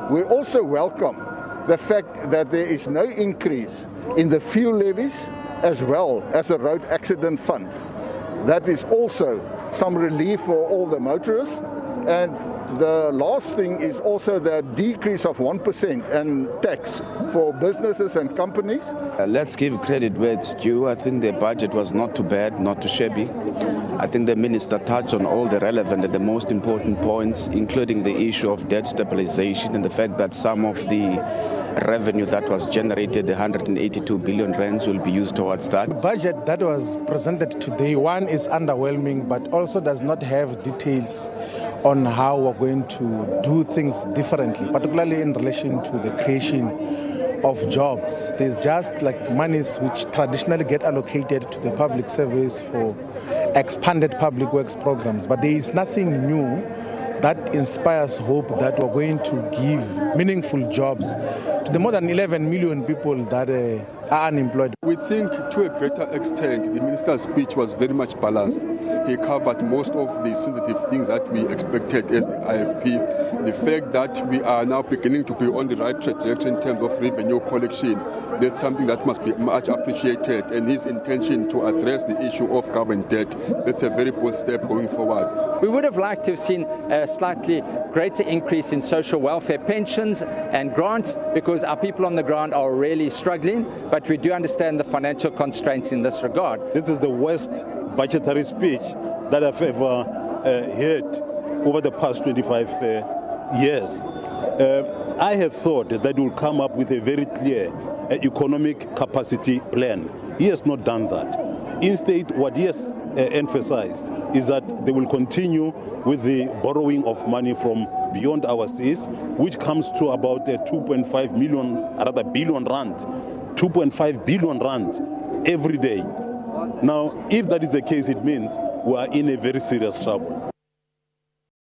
We also welcome the fact that there is no increase in the fuel levies as well as a road accident fund. That is also some relief for all the motorists. And the last thing is also the decrease of 1% in tax for businesses and companies. Let's give credit where it's due. I think the budget was not too bad, not too shabby. I think the minister touched on all the relevant and the most important points, including the issue of debt stabilization and the fact that some of the revenue that was generated, the 182 billion rands, will be used towards that. The budget that was presented today, one, is underwhelming, but also does not have details on how we're going to do things differently, particularly in relation to the creation of jobs. There's just like monies which traditionally get allocated to the public service for expanded public works programs, but there is nothing new that inspires hope that we're going to give meaningful jobs to the more than 11 million people that are unemployed. We think to a greater extent the minister's speech was very much balanced. He covered most of the sensitive things that we expected as the IFP. The fact that we are now beginning to be on the right trajectory in terms of revenue collection, that's something that must be much appreciated, and his intention to address the issue of government debt, that's a very bold step going forward. We would have liked to have seen a slightly greater increase in social welfare pensions and grants because our people on the ground are really struggling, but we do understand the financial constraints in this regard. This is the worst budgetary speech that I've ever heard over the past 25 years. I have thought that he will come up with a very clear economic capacity plan. He has not done that. Instead, what he has emphasized is that they will continue with the borrowing of money from beyond our seas, which comes to about 2.5 billion rand, 2.5 billion rand every day. Now, if that is the case, it means we are in a very serious trouble.